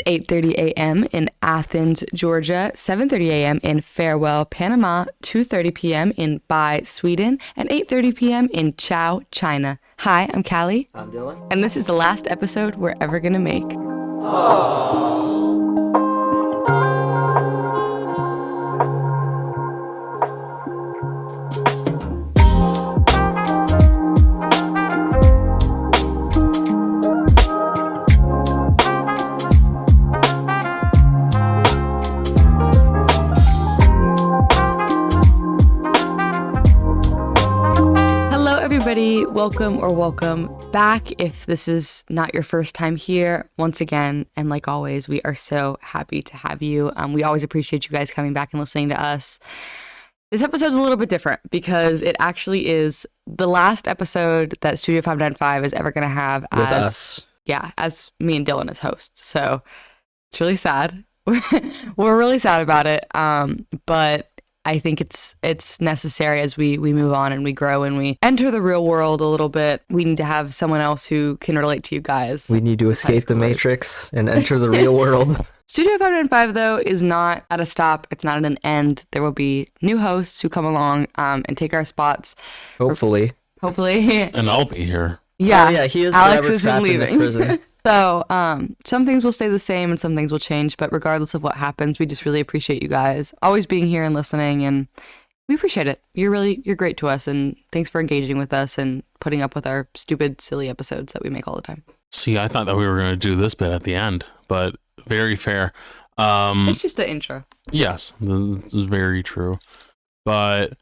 8:30 a.m. in Athens, Georgia, 7:30 a.m. in Farewell, Panama, 2:30 p.m. in Bai, Sweden, and 8:30 p.m. in Chao, China. Hi, I'm Kalli. I'm Dillon. And this is the last episode we're ever gonna make. Everybody, welcome back. If this is not your first time here, once again, and like always, we are so happy to have you. We always appreciate you guys coming back and listening to us. This episode is a little bit different because it actually is the last episode that Studio 595 is ever going to have with us. Yeah, as me and Dillon as hosts. So it's really sad. We're really sad about it. But I think it's necessary as we move on and we grow and we enter the real world a little bit. We need to have someone else who can relate to you guys. We need to escape the Matrix and enter the real world. Studio 595, though, is not at a stop. It's not at an end. There will be new hosts who come along and take our spots. Hopefully. And I'll be here. Yeah. Oh, yeah, he is Alex forever isn't trapped leaving. in this prison. So some things will stay the same and some things will change, but regardless of what happens, we just really appreciate you guys always being here and listening, and we appreciate it. You're great to us, and thanks for engaging with us and putting up with our stupid, silly episodes that we make all the time. See, I thought that we were going to do this bit at the end, but very fair. It's just the intro. Yes, this is very true. But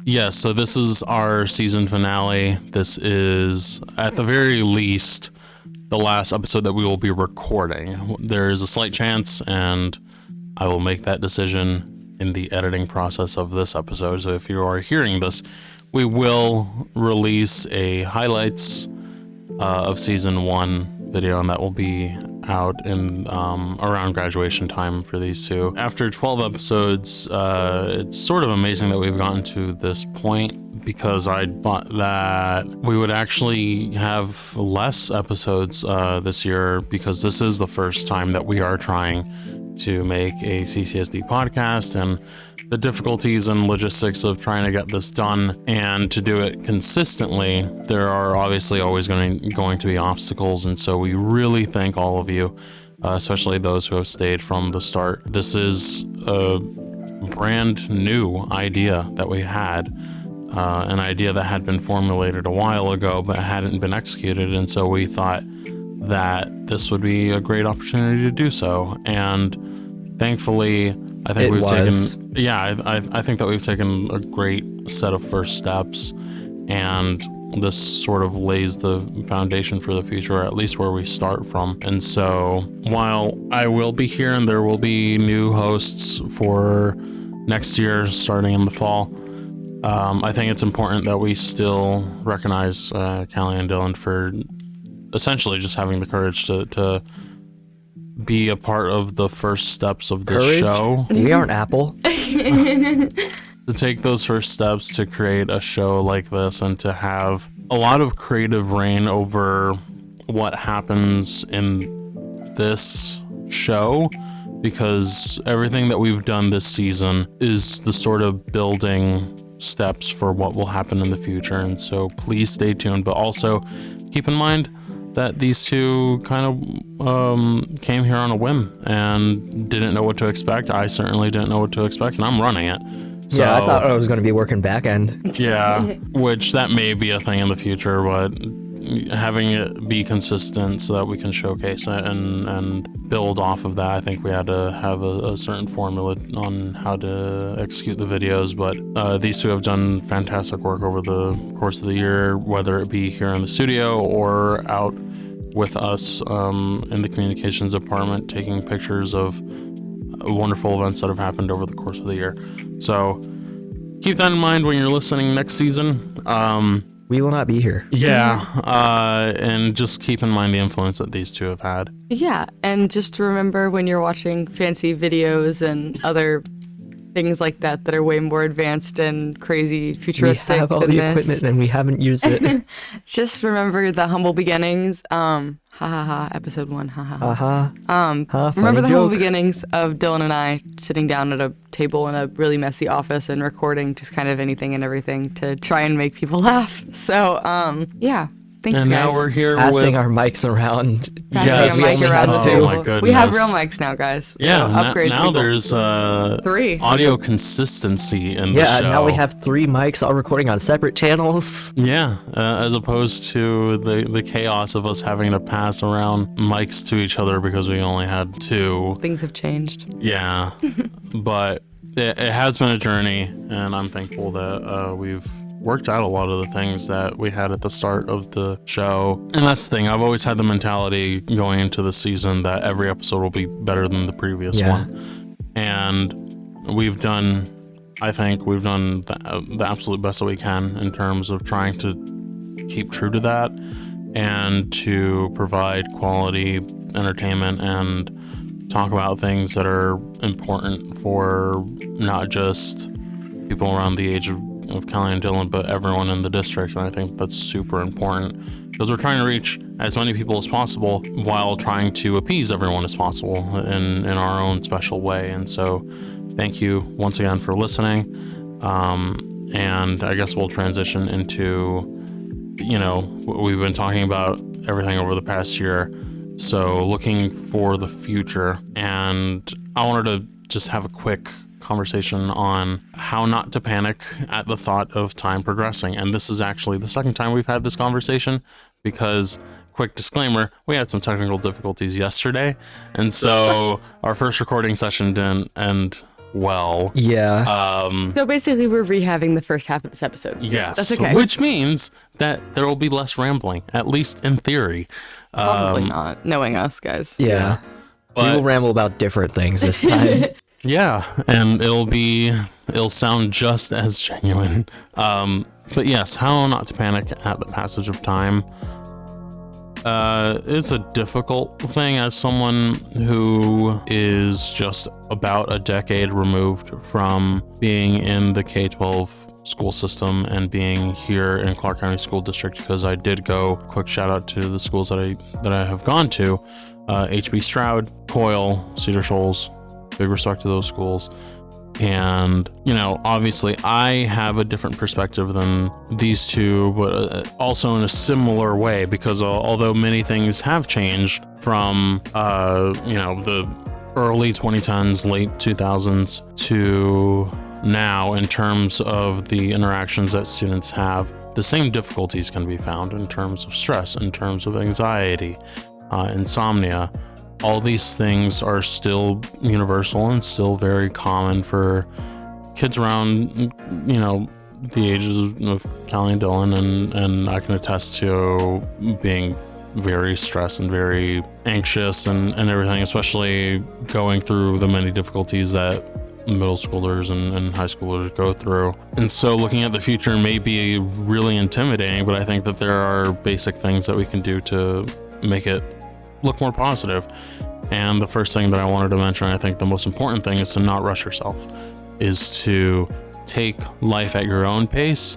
yes, so this is our season finale. This is, at the very least, the last episode that we will be recording. There is a slight chance, and I will make that decision in the editing process of this episode. So if you are hearing this, we will release a highlights of season 1 video, and that will be out in around graduation time for these two. After 12 episodes, it's sort of amazing that we've gotten to this point, because I thought that we would actually have less episodes this year, because this is the first time that we are trying to make a CCSD podcast, and the difficulties and logistics of trying to get this done and to do it consistently, there are obviously always going to be obstacles. And so we really thank all of you, especially those who have stayed from the start. This is a brand new idea that we had. An idea that had been formulated a while ago but hadn't been executed, and so we thought that this would be a great opportunity to do so. And thankfully, I think I think that we've taken a great set of first steps, and this sort of lays the foundation for the future, or at least where we start from. And so while I will be here and there will be new hosts for next year starting in the fall, I think it's important that we still recognize Kalli and Dillon for essentially just having the courage to be a part of the first steps of this show. We aren't Apple. To take those first steps to create a show like this, and to have a lot of creative reign over what happens in this show, because everything that we've done this season is the sort of building steps for what will happen in the future. And so please stay tuned, but also keep in mind that these two kind of came here on a whim and didn't know what to expect. I certainly didn't know what to expect, and I'm running it. So, yeah, I thought I was going to be working back end. Yeah, which that may be a thing in the future, but having it be consistent so that we can showcase it and build off of that. I think we had to have a certain formula on how to execute the videos, but these two have done fantastic work over the course of the year, whether it be here in the studio or out with us in the communications department, taking pictures of wonderful events that have happened over the course of the year. So keep that in mind when you're listening next season. We will not be here. Yeah, and just keep in mind the influence that these two have had. Yeah, and just remember when you're watching fancy videos and other things like that are way more advanced and crazy futuristic. We have all than the this. equipment and we haven't used it. Just remember the humble beginnings. Episode 1. Remember the humble beginnings of Dillon and I sitting down at a table in a really messy office and recording just kind of anything and everything to try and make people laugh. So, yeah. Thanks, And guys. now we're here Passing with our mics around. Yes. Passing a mic around the Oh table. my goodness. We have real mics now, guys. yeah. So upgrade now people. there's 3. audio consistency in the Yeah, show. now we have 3 mics all recording on separate channels. Yeah, as opposed to the chaos of us having to pass around mics to each other because we only had 2. Things have changed. Yeah, but it has been a journey, and I'm thankful that we've worked out a lot of the things that we had at the start of the show. And that's the thing, I've always had the mentality going into the season that every episode will be better than the previous one. And we've done, I think we've done the absolute best that we can in terms of trying to keep true to that and to provide quality entertainment and talk about things that are important for not just people around the age of Kalli and Dillon, but everyone in the district. And I think that's super important because we're trying to reach as many people as possible while trying to appease everyone as possible in our own special way. And so thank you once again for listening. And I guess we'll transition into, we've been talking about everything over the past year. So looking for the future, and I wanted to just have a quick conversation on how not to panic at the thought of time progressing. And this is actually the second time we've had this conversation because, quick disclaimer, we had some technical difficulties yesterday. And so our first recording session didn't end well. Yeah. So basically, we're rehabbing the first half of this episode. Yes. That's okay. Which means that there will be less rambling, at least in theory. Probably not, knowing us, guys. Yeah. We But will ramble about different things this time. yeah, and it'll sound just as genuine. But yes, how not to panic at the passage of time. It's a difficult thing as someone who is just about a decade removed from being in the K-12 school system and being here in Clarke County School District, because I did go, quick shout out to the schools that I have gone to, HB Stroud, Coyle, Cedar Shoals, big respect to those schools. And, obviously I have a different perspective than these two, but also in a similar way, because although many things have changed from, the early 2010s, late 2000s to now in terms of the interactions that students have, the same difficulties can be found in terms of stress, in terms of anxiety, insomnia. All these things are still universal and still very common for kids around, the ages of Kalli and Dillon, and I can attest to being very stressed and very anxious and everything, especially going through the many difficulties that middle schoolers and high schoolers go through. And so looking at the future may be really intimidating, but I think that there are basic things that we can do to make it look more positive. And the first thing that I wanted to mention, I think the most important thing, is to not rush yourself, is to take life at your own pace,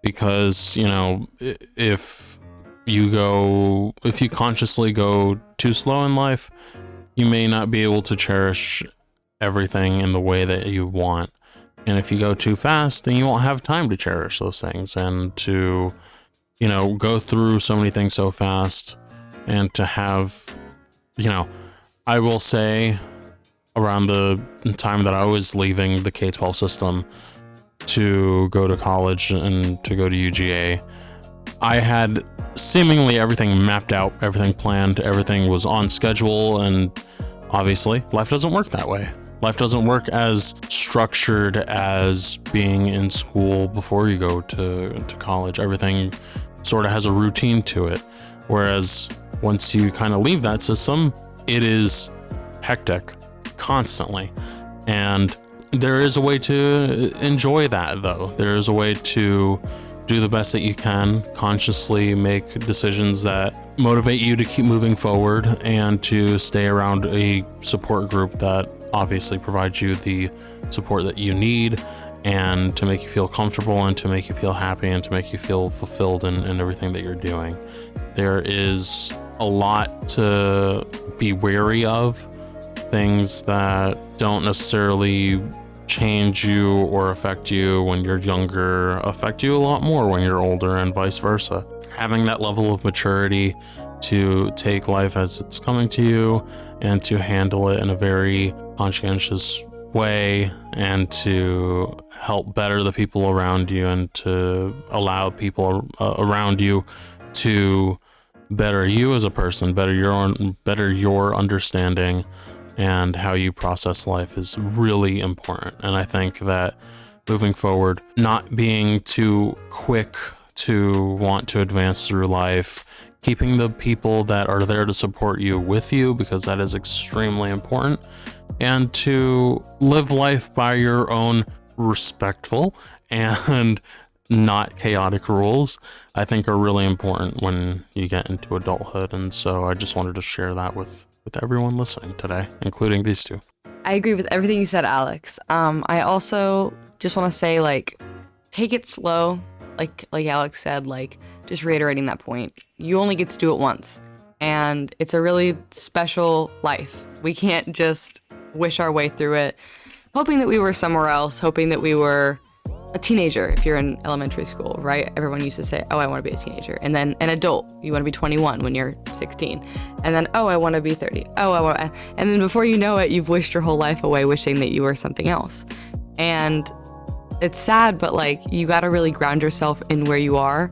because if you consciously go too slow in life, you may not be able to cherish everything in the way that you want. And if you go too fast, then you won't have time to cherish those things, and to go through so many things so fast. And to have, I will say, around the time that I was leaving the K-12 system to go to college and to go to UGA, I had seemingly everything mapped out, everything planned, everything was on schedule, and obviously life doesn't work that way. Life doesn't work as structured as being in school before you go to college. Everything sort of has a routine to it, whereas once you kind of leave that system, it is hectic constantly. And there is a way to enjoy that, though. There is a way to do the best that you can, consciously make decisions that motivate you to keep moving forward and to stay around a support group that obviously provide you the support that you need, and to make you feel comfortable, and to make you feel happy, and to make you feel fulfilled in everything that you're doing. There is a lot to be wary of, things that don't necessarily change you or affect you when you're younger affect you a lot more when you're older, and vice versa. Having that level of maturity to take life as it's coming to you and to handle it in a very conscientious way, and to help better the people around you, and to allow people around you to better you as a person, better your understanding and how you process life is really important. And I think that moving forward, not being too quick to want to advance through life, keeping the people that are there to support you with you, because that is extremely important, and to live life by your own respectful and not chaotic rules, I think are really important when you get into adulthood. And so I just wanted to share that with everyone listening today, including these two. I agree with everything you said, Alex. I also just want to say, like, take it slow. Like Alex said, like, just reiterating that point. You only get to do it once, and it's a really special life. We can't just wish our way through it, hoping that we were somewhere else, hoping that we were a teenager. If you're in elementary school, right? Everyone used to say, oh, I want to be a teenager. And then an adult, you want to be 21 when you're 16. And then, oh, I want to be 30. And then before you know it, you've wished your whole life away wishing that you were something else. And it's sad, but like, you got to really ground yourself in where you are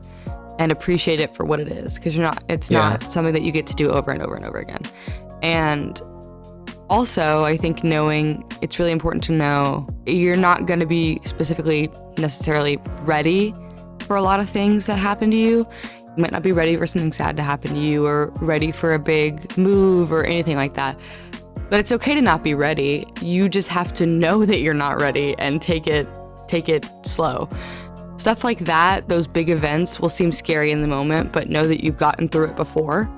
and appreciate it for what it is. Because it's not something that you get to do over and over and over again. And also, I think it's really important to know you're not going to be specifically necessarily ready for a lot of things that happen to you. You might not be ready for something sad to happen to you, or ready for a big move or anything like that. But it's okay to not be ready. You just have to know that you're not ready and take it slow. Stuff like that, those big events will seem scary in the moment, but know that you've gotten through it before.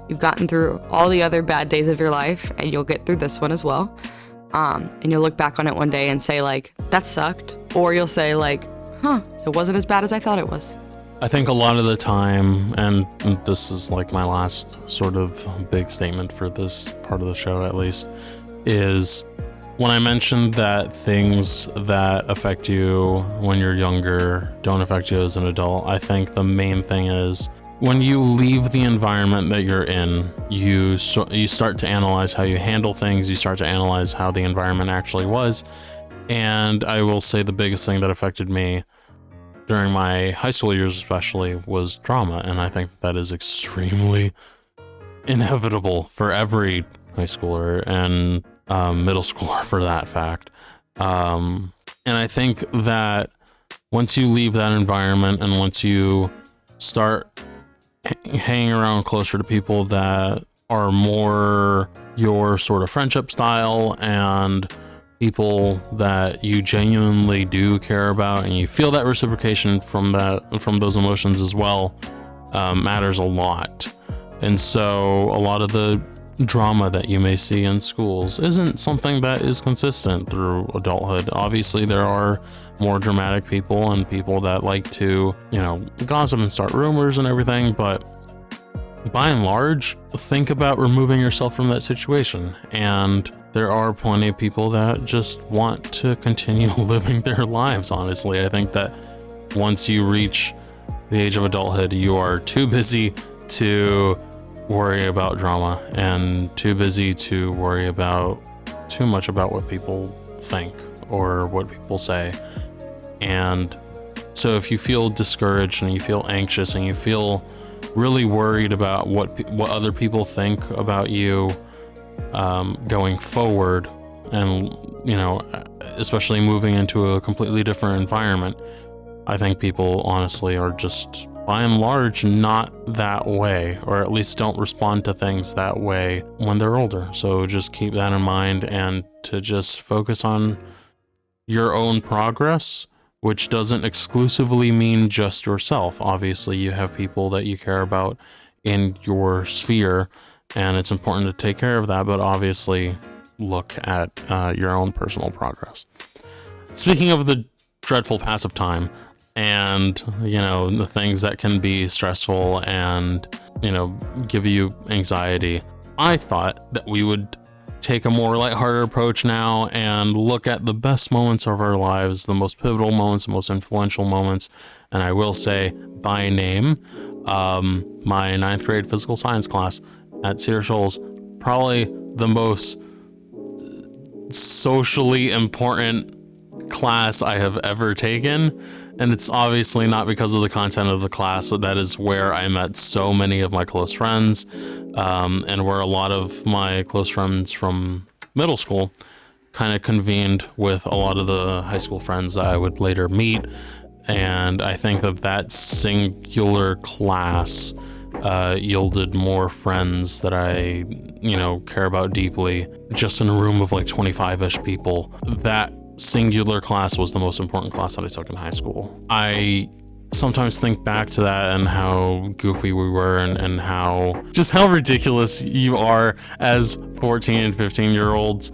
You've gotten through all the other bad days of your life, and you'll get through this one as well. And you'll look back on it one day and say, like, that sucked. Or you'll say, like, it wasn't as bad as I thought it was. I think a lot of the time, and this is like my last sort of big statement for this part of the show at least, is when I mentioned that things that affect you when you're younger don't affect you as an adult, I think the main thing is, when you leave the environment that you're in, you start to analyze how you handle things, you start to analyze how the environment actually was. And I will say the biggest thing that affected me during my high school years especially was drama, and I think that is extremely inevitable for every high schooler and middle schooler for that fact. And I think that once you leave that environment, and once you start hanging around closer to people that are more your sort of friendship style, and people that you genuinely do care about, and you feel that reciprocation from those emotions as well, matters a lot. And so a lot of the drama that you may see in schools isn't something that is consistent through adulthood. Obviously, there are more dramatic people and people that like to, gossip and start rumors and everything, but by and large, think about removing yourself from that situation. And there are plenty of people that just want to continue living their lives, honestly. I think that once you reach the age of adulthood, you are too busy to worry about drama, and too busy to worry about too much about what people think or what people say. And so if you feel discouraged and you feel anxious and you feel really worried about what other people think about you going forward, and especially moving into a completely different environment, I think people honestly are just by and large not that way, or at least don't respond to things that way when they're older. So just keep that in mind, and to just focus on your own progress, which doesn't exclusively mean just yourself. Obviously, you have people that you care about in your sphere, and it's important to take care of that, but obviously look at your own personal progress. Speaking of the dreadful pass of time and, the things that can be stressful and, give you anxiety, I thought that we would take a more lighthearted approach now and look at the best moments of our lives, the most pivotal moments, the most influential moments. And I will say by name, my 9th grade physical science class at Cedar Shoals, probably the most socially important class I have ever taken. And it's obviously not because of the content of the class. So that is where I met so many of my close friends, and where a lot of my close friends from middle school kind of convened with a lot of the high school friends that I would later meet. And I think that singular class yielded more friends that I, care about deeply, just in a room of like 25-ish people. That singular class was the most important class that I took in high school. I sometimes think back to that and how goofy we were and how ridiculous you are as 14 and 15-year-olds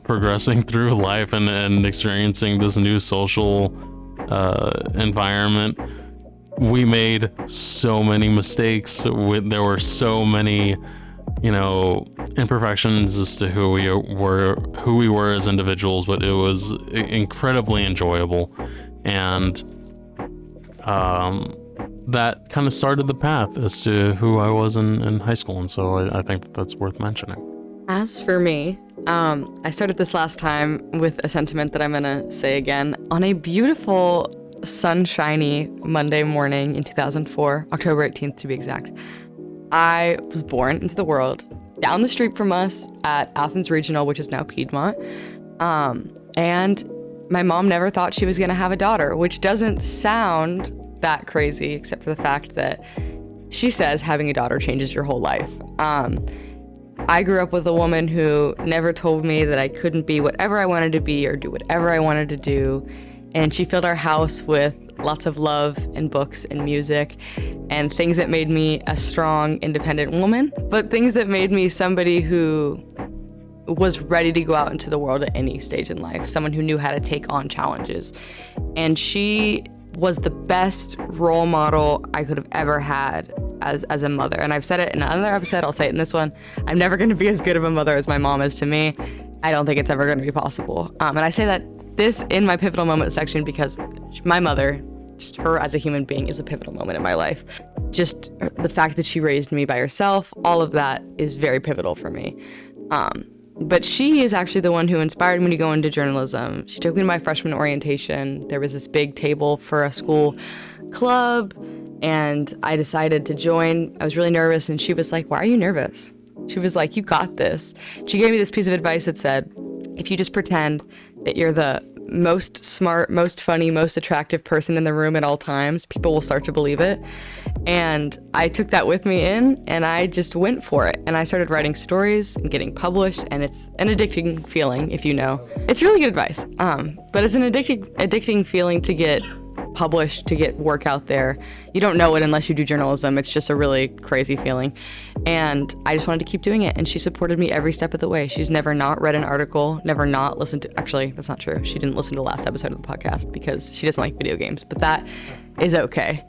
progressing through life and experiencing this new social environment. We made so many mistakes. There were so many imperfections as to who we were as individuals, but it was incredibly enjoyable. And that kind of started the path as to who I was in high school. And so I think that's worth mentioning. As for me, I started this last time with a sentiment that I'm going to say again. On a beautiful, sunshiny Monday morning in 2004, October 18th to be exact, I was born into the world down the street from us at Athens Regional, which is now Piedmont. And my mom never thought she was going to have a daughter, which doesn't sound that crazy, except for the fact that she says having a daughter changes your whole life. I grew up with a woman who never told me that I couldn't be whatever I wanted to be or do whatever I wanted to do. And she filled our house with lots of love and books and music and things that made me a strong, independent woman, but things that made me somebody who was ready to go out into the world at any stage in life, someone who knew how to take on challenges. And she was the best role model I could have ever had as a mother. And I've said it in another episode, I'll say it in this one. I'm never going to be as good of a mother as my mom is to me. I don't think it's ever going to be possible. And I say that this in my pivotal moment section because my mother, just her as a human being, is a pivotal moment in my life. Just the fact that she raised me by herself, all of that is very pivotal for me. But she is actually the one who inspired me to go into journalism. She took me to my freshman orientation. There was this big table for a school club, and I decided to join. I was really nervous, and she was like, "Why are you nervous?" She was like, "You got this." She gave me this piece of advice that said, if you just pretend that you're the most smart, most funny, most attractive person in the room at all times, people will start to believe it. And I took that with me in, and I just went for it. And I started writing stories and getting published, and it's an addicting feeling, if you know. It's really good advice, but it's an addicting feeling to get published, to get work out there. You don't know it unless you do journalism. It's just a really crazy feeling. And I just wanted to keep doing it. And she supported me every step of the way. She's never not read an article, never not listened to, actually, that's not true. She didn't listen to the last episode of the podcast because she doesn't like video games, but that is okay.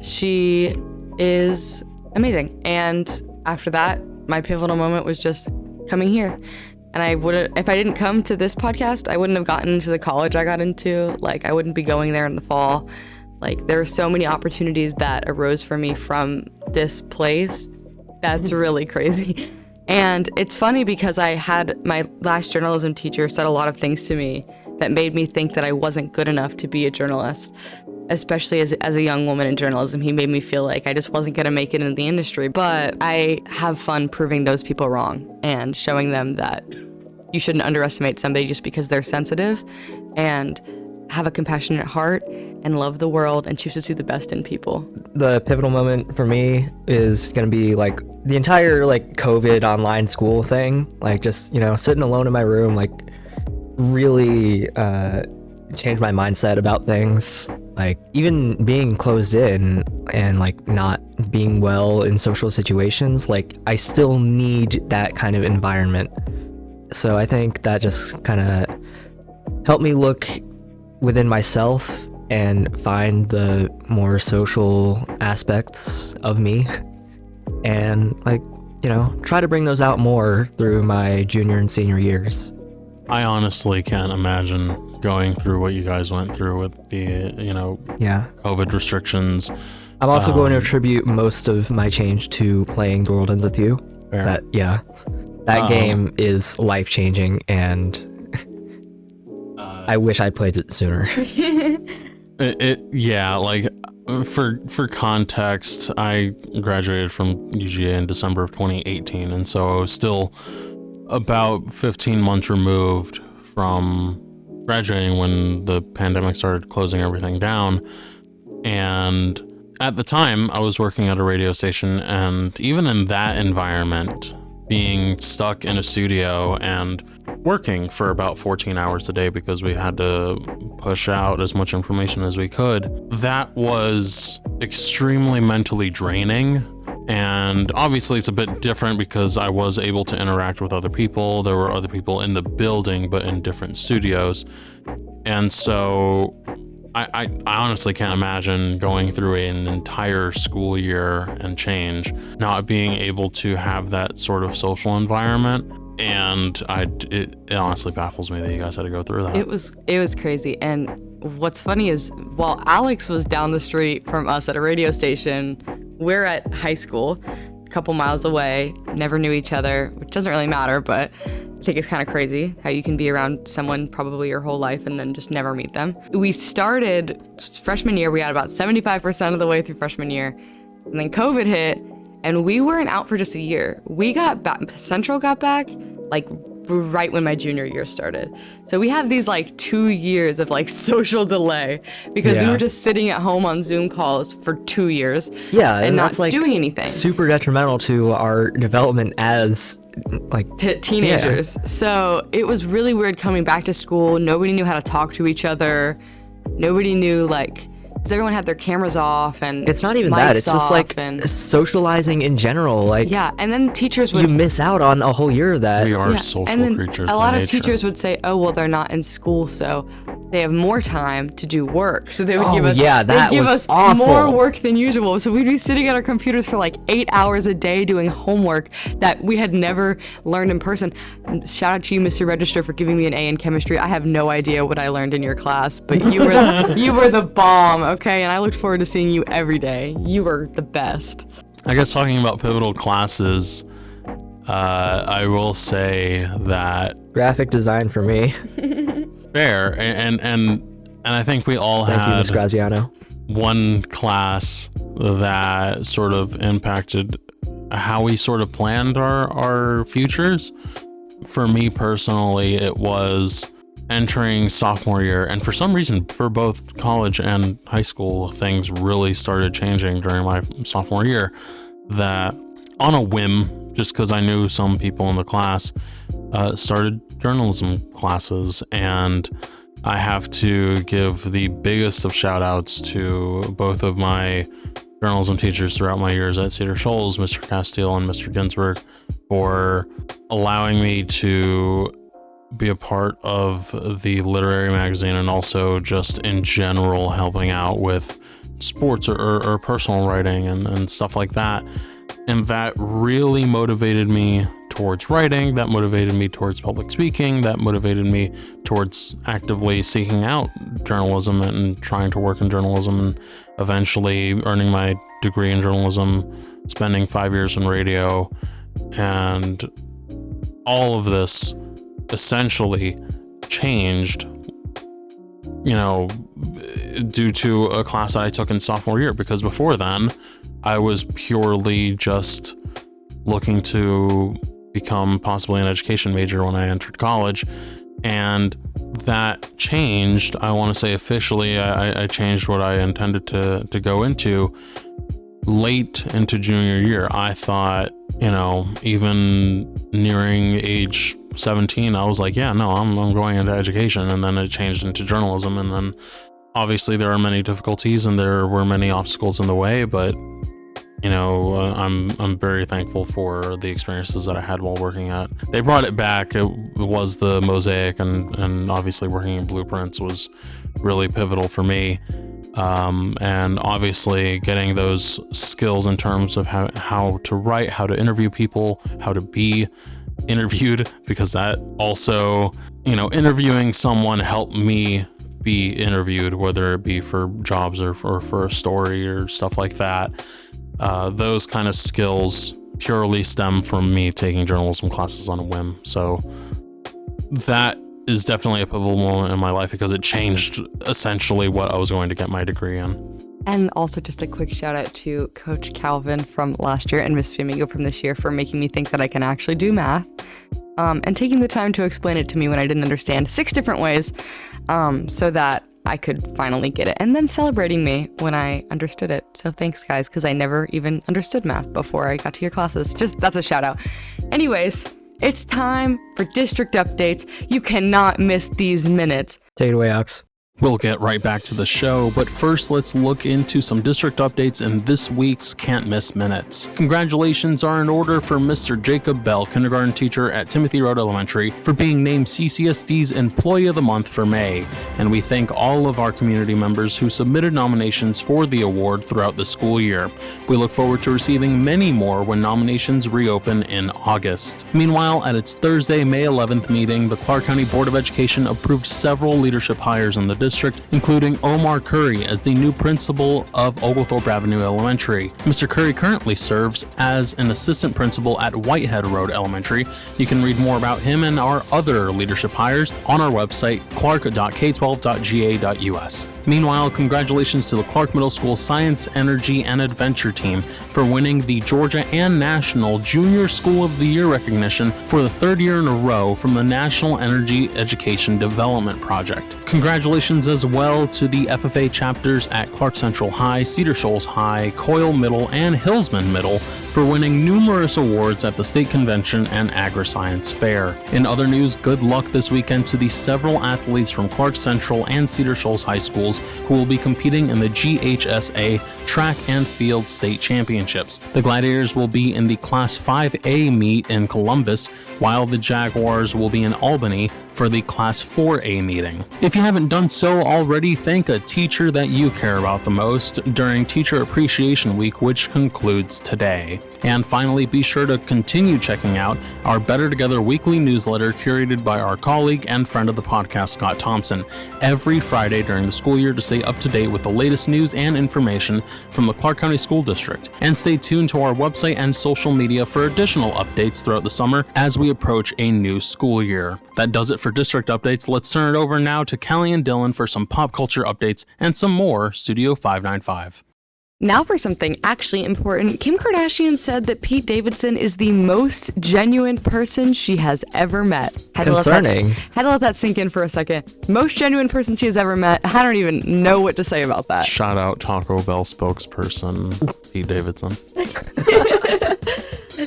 She is amazing. And after that, my pivotal moment was just coming here. And I wouldn't, if I didn't come to this podcast, I wouldn't have gotten into the college I got into. Like, I wouldn't be going there in the fall. Like, there are so many opportunities that arose for me from this place. That's really crazy. And it's funny because I had my last journalism teacher said a lot of things to me that made me think that I wasn't good enough to be a journalist, especially as a young woman in journalism. He made me feel like I just wasn't going to make it in the industry. But I have fun proving those people wrong and showing them that you shouldn't underestimate somebody just because they're sensitive, and have a compassionate heart and love the world and choose to see the best in people. The pivotal moment for me is going to be like the entire like COVID online school thing, like just, sitting alone in my room, like really changed my mindset about things. Like even being closed in and like not being well in social situations, like I still need that kind of environment So I think that just kind of helped me look within myself and find the more social aspects of me, and like, try to bring those out more through my junior and senior years. I honestly can't imagine going through what you guys went through with the, COVID restrictions. I'm also going to attribute most of my change to playing The World Ends With You. Fair. That game is life-changing, and I wish I played it sooner. For context, I graduated from UGA in December of 2018, and so I was still about 15 months removed from graduating when the pandemic started closing everything down. And at the time, I was working at a radio station, and even in that environment, being stuck in a studio and working for about 14 hours a day because we had to push out as much information as we could, that was extremely mentally draining. And obviously it's a bit different because I was able to interact with other people. There were other people in the building, but in different studios. And so I honestly can't imagine going through an entire school year and change, not being able to have that sort of social environment. And it honestly baffles me that you guys had to go through that. It was crazy. And what's funny is, while Alex was down the street from us at a radio station, we're at high school, a couple miles away, never knew each other, which doesn't really matter, but I think it's kind of crazy how you can be around someone probably your whole life and then just never meet them. We started freshman year, we had about 75% of the way through freshman year, and then COVID hit, and we weren't out for just a year. We got back, Central got back, like right when my junior year started. So we had these like 2 years of like social delay because we were just sitting at home on Zoom calls for 2 years and not that's like doing anything. Super detrimental to our development as like teenagers. So it was really weird coming back to school. Nobody knew how to talk to each other. Nobody knew, like, because everyone had their cameras off, and it's not even that. It's just like socializing in general. Like, and then teachers would, you miss out on a whole year of that. We are social and then creatures. A lot by of nature. teachers would say, "Oh, well, they're not in school, so they have more time to do work." So they would give us awful. more work than usual. So we'd be sitting at our computers for like 8 hours a day doing homework that we had never learned in person. Shout out to you, Mr. Register, for giving me an A in chemistry. I have no idea what I learned in your class, but you were the bomb, okay? And I looked forward to seeing you every day. You were the best. I guess talking about pivotal classes, I will say that graphic design for me. Fair, and I think we all Thank you, had Ms. Graziano. one class that sort of impacted how we sort of planned our futures. For me personally, it was entering sophomore year, and for some reason, for both college and high school, things really started changing during my sophomore year. That on a whim, just because I knew some people in the class, started journalism classes, and I have to give the biggest of shout outs to both of my journalism teachers throughout my years at Cedar Shoals, Mr. Castile and Mr. Ginsberg, for allowing me to be a part of the literary magazine, and also just in general helping out with sports or personal writing and stuff like that. And that really motivated me towards writing, that motivated me towards public speaking, that motivated me towards actively seeking out journalism and trying to work in journalism, and eventually earning my degree in journalism, spending 5 years in radio. And all of this essentially changed, due to a class that I took in sophomore year, because before then I was purely just looking to become possibly an education major when I entered college. And that changed. I want to say officially, I changed what I intended to go into late into junior year. I thought, even nearing age 17, I was like, yeah, no, I'm going into education. And then it changed into journalism. And then obviously there are many difficulties and there were many obstacles in the way, but I'm very thankful for the experiences that I had while working at. They brought it back. It was the mosaic, and obviously working in blueprints was really pivotal for me. And obviously getting those skills in terms of how to write, how to interview people, how to be interviewed, because that also, interviewing someone helped me be interviewed, whether it be for jobs or for a story or stuff like that. Those kind of skills purely stem from me taking journalism classes on a whim. So that is definitely a pivotal moment in my life because it changed essentially what I was going to get my degree in. And also just a quick shout out to Coach Calvin from last year and Miss Flamingo from this year for making me think that I can actually do math. And taking the time to explain it to me when I didn't understand 6 different ways, so that I could finally get it, and then celebrating me when I understood it. So thanks, guys, because I never even understood math before I got to your classes. That's a shout out. Anyways, it's time for district updates. You cannot miss these minutes. Take it away, Alex. We'll get right back to the show, but first let's look into some district updates in this week's Can't Miss Minutes. Congratulations are in order for Mr. Jacob Bell, kindergarten teacher at Timothy Road Elementary, for being named CCSD's Employee of the Month for May, and we thank all of our community members who submitted nominations for the award throughout the school year. We look forward to receiving many more when nominations reopen in August. Meanwhile, at its Thursday, May 11th meeting, the Clarke County Board of Education approved several leadership hires in the district, including Omar Curry as the new principal of Oglethorpe Avenue Elementary. Mr. Curry currently serves as an assistant principal at Whitehead Road Elementary. You can read more about him and our other leadership hires on our website, clark.k12.ga.us. Meanwhile, congratulations to the Clarke Middle School Science, Energy, and Adventure team for winning the Georgia and National Junior School of the Year recognition for the 3rd year in a row from the National Energy Education Development Project. Congratulations as well to the FFA chapters at Clark Central High, Cedar Shoals High, Coyle Middle, and Hillsman Middle for winning numerous awards at the State Convention and Agri-Science Fair. In other news, good luck this weekend to the several athletes from Clark Central and Cedar Shoals High Schools who will be competing in the GHSA Track and Field State Championships. The Gladiators will be in the Class 5A meet in Columbus, while the Jaguars will be in Albany for the Class 4A meeting. If you haven't done so already, thank a teacher that you care about the most during Teacher Appreciation Week, which concludes today. And finally, be sure to continue checking out our Better Together weekly newsletter curated by our colleague and friend of the podcast, Scott Thompson, every Friday during the school year to stay up to date with the latest news and information from the Clarke County School District. And stay tuned to our website and social media for additional updates throughout the summer as we approach a new school year. That does it for district updates. Let's turn it over now to Kalli and Dillon for some pop culture updates and some more Studio 595. Now for something actually important. Kim Kardashian said that Pete Davidson is the most genuine person she has ever met. Concerning. Had to let that sink in for a second. Most genuine person she has ever met. I don't even know what to say about that. Shout out Taco Bell spokesperson Pete Davidson.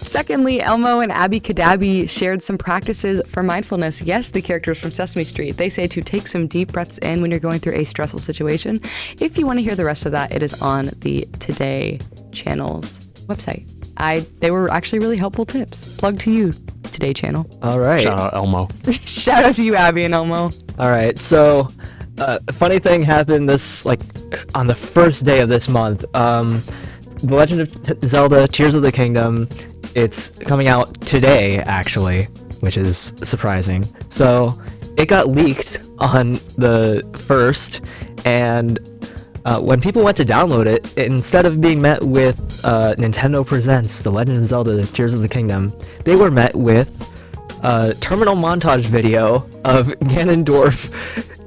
Secondly, Elmo and Abby Kadabi shared some practices for mindfulness. Yes, the characters from Sesame Street. They say to take some deep breaths in when you're going through a stressful situation. If you want to hear the rest of that, it is on the Today channel's website. They were actually really helpful tips. Plug to you, Today channel. All right. Shout out Elmo. Shout out to you, Abby and Elmo. All right. So, a funny thing happened on the first day of this month. The Legend of Zelda Tears of the Kingdom, it's coming out today, actually, which is surprising. So it got leaked on the 1st, and when people went to download it, instead of being met with Nintendo Presents The Legend of Zelda Tears of the Kingdom, they were met with a terminal montage video of Ganondorf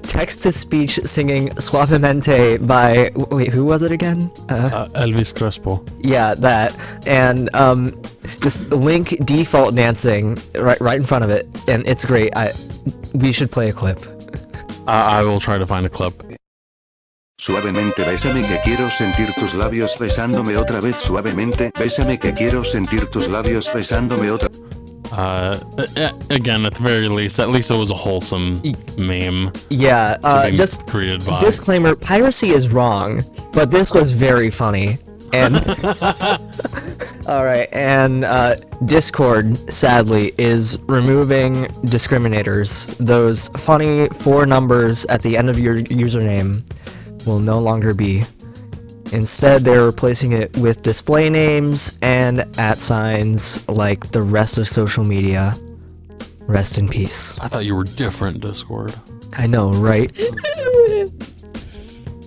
text-to-speech singing Suavemente by, wait, who was it again? Elvis Crespo. Yeah, that. And just Link default dancing right in front of it, and it's great. We should play a clip. I will try to find a clip. Suavemente bésame que quiero sentir tus labios besándome otra vez suavemente, bésame que quiero sentir tus labios besándome otra. Again, at the very least, at least it was a wholesome meme. Yeah, just created by. Disclaimer, piracy is wrong, but this was very funny. And all right, and Discord sadly is removing discriminators. Those funny 4 numbers at the end of your username will no longer be. Instead, they're replacing it with display names and @ like the rest of social media. Rest in peace. I thought you were different, Discord. I know, right?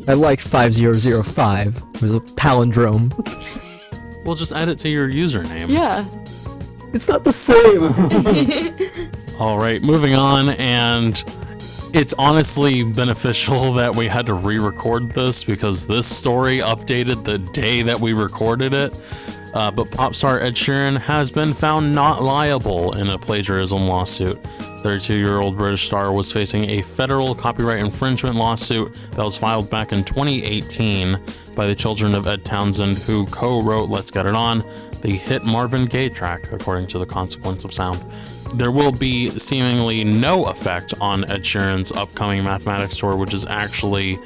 I liked 5005. It was a palindrome. We'll just add it to your username. Yeah. It's not the same. All right, moving on, and it's honestly beneficial that we had to re-record this because this story updated the day that we recorded it. But pop star Ed Sheeran has been found not liable in a plagiarism lawsuit. 32-year-old British star was facing a federal copyright infringement lawsuit that was filed back in 2018 by the children of Ed Townsend, who co-wrote Let's Get It On, the hit Marvin Gaye track, according to the Consequence of Sound. There will be seemingly no effect on Ed Sheeran's upcoming mathematics tour, which is actually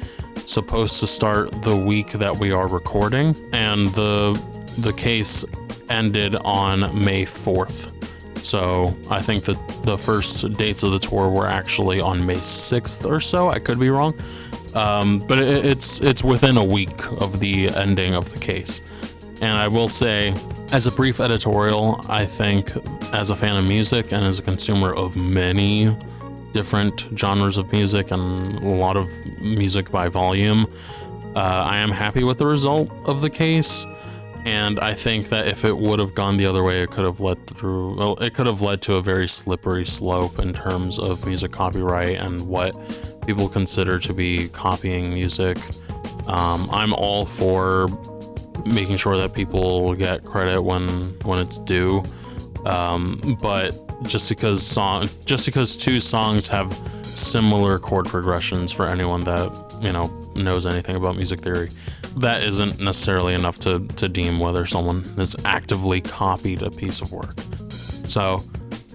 supposed to start the week that we are recording, and the case ended on May 4th. So I think that the first dates of the tour were actually on May 6th or so. I could be wrong. But it's within a week of the ending of the case. And I will say, as a brief editorial, I think as a fan of music and as a consumer of many different genres of music and a lot of music by volume, I am happy with the result of the case. And I think that if it would have gone the other way, it could have led to a very slippery slope in terms of music copyright and what people consider to be copying music. I'm all for making sure that people get credit when it's due. But just because 2 songs have similar chord progressions, for anyone that knows anything about music theory, that isn't necessarily enough to deem whether someone has actively copied a piece of work. So,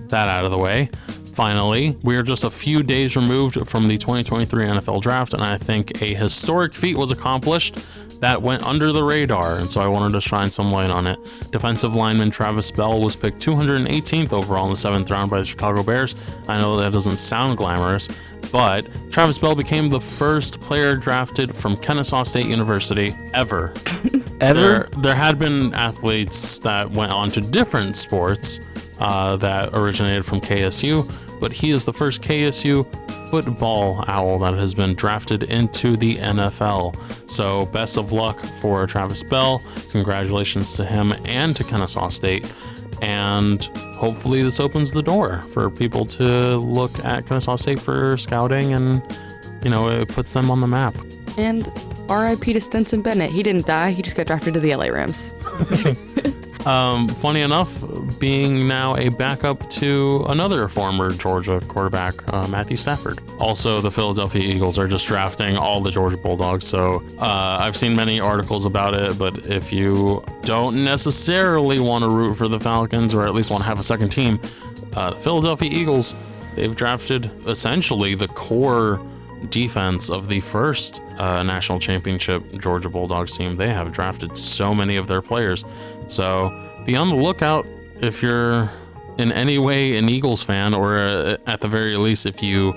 that out of the way. Finally, we are just a few days removed from the 2023 NFL Draft, and I think a historic feat was accomplished that went under the radar, and so I wanted to shine some light on it. Defensive lineman Travis Bell was picked 218th overall in the 7th round by the Chicago Bears. I know that doesn't sound glamorous, but Travis Bell became the first player drafted from Kennesaw State University ever. Ever? There had been athletes that went on to different sports that originated from KSU, but he is the first KSU football owl that has been drafted into the NFL. So best of luck for Travis Bell. Congratulations to him and to Kennesaw State. And hopefully this opens the door for people to look at Kennesaw State for scouting, and it puts them on the map. And R.I.P. to Stetson Bennett. He didn't die. He just got drafted to the LA Rams. Funny enough, being now a backup to another former Georgia quarterback, Matthew Stafford. Also, the Philadelphia Eagles are just drafting all the Georgia Bulldogs, so I've seen many articles about it, but if you don't necessarily want to root for the Falcons, or at least want to have a second team, the Philadelphia Eagles, they've drafted essentially the core defense of the first national championship Georgia Bulldogs team. They have drafted so many of their players, so be on the lookout if you're in any way an Eagles fan, or at the very least if you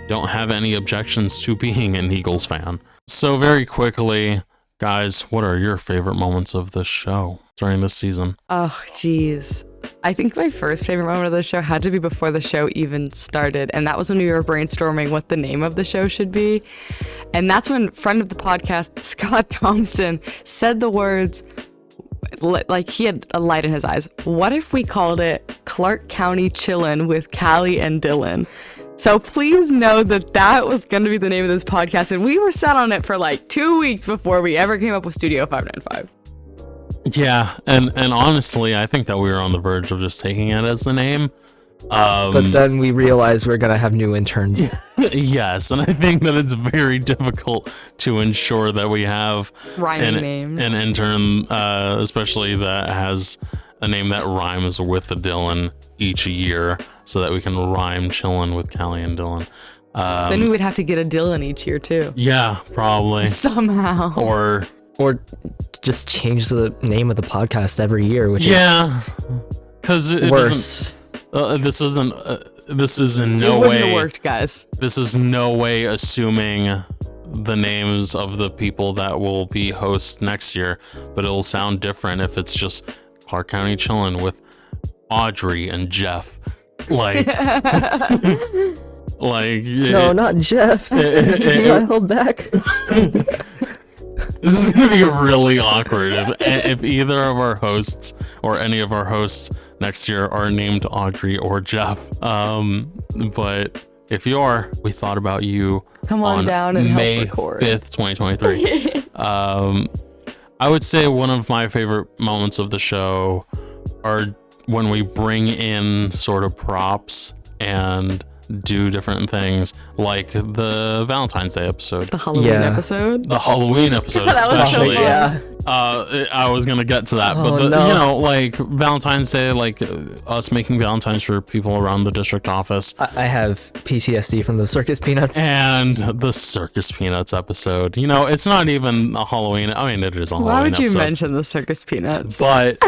don't have any objections to being an Eagles fan. So very quickly, guys, what are your favorite moments of the show during this season? Oh, geez. I think my first favorite moment of the show had to be before the show even started, and that was when we were brainstorming what the name of the show should be. And that's when friend of the podcast, Scott Thompson, said the words, like he had a light in his eyes. What if we called it Clarke County Chillin' with Kalli and Dillon? So please know that that was going to be the name of this podcast, and we were set on it for like 2 weeks before we ever came up with Studio 595. Yeah, and honestly, I think that we were on the verge of just taking it as the name. But then we realized we're going to have new interns. Yes, and I think that it's very difficult to ensure that we have names. An intern, especially that has a name that rhymes with the Dillon each year, so that we can rhyme chillin' with Kalli and Dillon. Then we would have to get a Dillon each year too. Yeah, probably. Somehow. Or or just change the name of the podcast every year, which Yeah, because is worse. This isn't. This is in It no wouldn't have way. worked, guys. This is no way assuming the names of the people that will be hosts next year, but it'll sound different if it's just Clarke County Chillin' with Audrey and Jeff. Like, No, not Jeff. I hold back. This is gonna be really awkward if either of our hosts or any of our hosts next year are named Audrey or Jeff. But if you are, we thought about you. Come on down and May help record. 5th, 2023. I would say one of my favorite moments of the show are when we bring in sort of props and do different things, like the Valentine's Day episode, The Halloween episode. the Halloween episode That was so especially. fun. Yeah. I was gonna get to that, but Oh, no. you know, like Valentine's Day, like us making Valentines for people around the district office, I have PTSD from those circus peanuts. and the Circus Peanuts episode. You know, it's not even a Halloween. I mean, it is a Why Halloween would you episode, mention the circus peanuts? but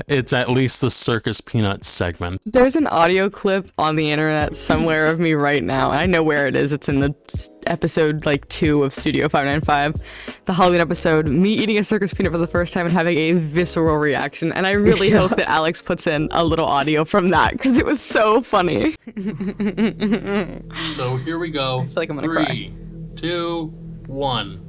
it's at least the Circus Peanuts segment. There's an audio clip on the internet somewhere of me right now. I know where it is. It's in the episode 2 of Studio 595, the Halloween episode, me eating a circus peanut for the first time and having a visceral reaction. And I really hope that Alex puts in a little audio from that because it was so funny. So here we go. I feel like I'm gonna cry. 3, 2, 1.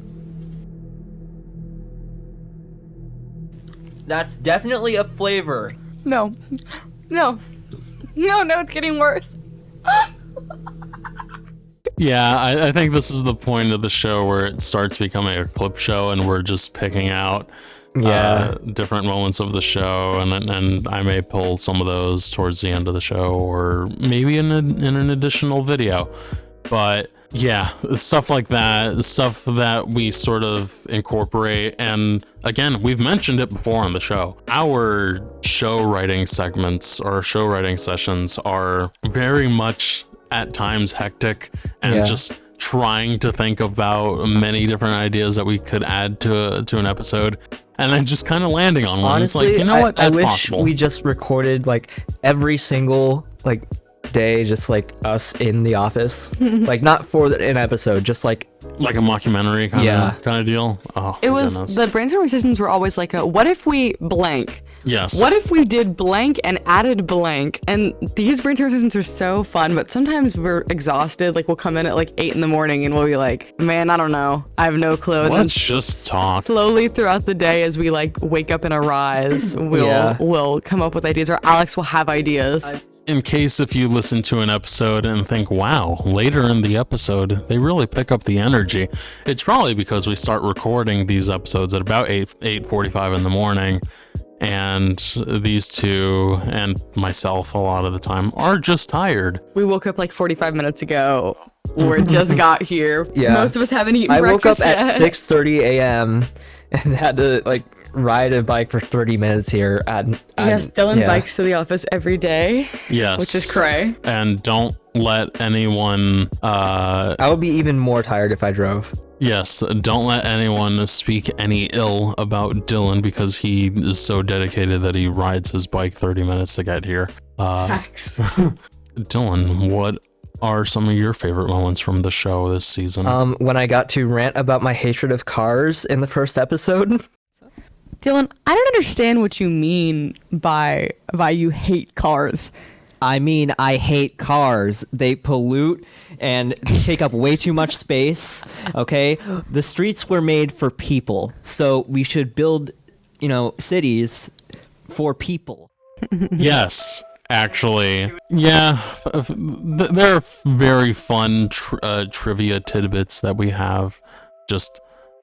That's definitely a flavor. No, it's getting worse. Yeah, I think this is the point of the show where it starts becoming a clip show, and we're just picking out different moments of the show, and I may pull some of those towards the end of the show, or maybe in an additional video. But yeah, stuff like that, stuff that we sort of incorporate. And again, we've mentioned it before on the show. Our show writing segments or show writing sessions are very much at times hectic and just trying to think about many different ideas that we could add to an episode, and then just kind of landing on one. Honestly, It's like, you know what, that's I wish possible. we just recorded every single day, just us in the office, not for an episode, just like a mockumentary kind of deal. Oh, It was, goodness. the brainstorming sessions were always what if we blank? Yes. What if we did blank and added blank? And these brainstorming sessions are so fun, but sometimes we're exhausted. We'll come in at 8 in the morning and we'll be like, man, I don't know. I have no clue. And then Let's just talk. slowly throughout the day, as we wake up and arise, we'll come up with ideas, or Alex will have ideas. In case if you listen to an episode and think, wow, later in the episode, they really pick up the energy. It's probably because we start recording these episodes at about 8:45 in the morning. And these two and myself a lot of the time are just tired. We woke up 45 minutes ago. We just got here. Yeah. Most of us haven't eaten I woke breakfast up yet. at 6:30 a.m. and had to ride a bike for 30 minutes here. Yes, Dillon bikes to the office every day. Yes. Which is cray. And don't let anyone I would be even more tired if I drove. Yes, don't let anyone speak any ill about Dillon because he is so dedicated that he rides his bike 30 minutes to get here. Facts. Dillon, what are some of your favorite moments from the show this season? When I got to rant about my hatred of cars in the first episode. Dillon, I don't understand what you mean by you hate cars. I mean, I hate cars. They pollute and take up way too much space. Okay? The streets were made for people. So we should build, cities for people. Yes, actually. Yeah, there are very fun trivia tidbits that we have just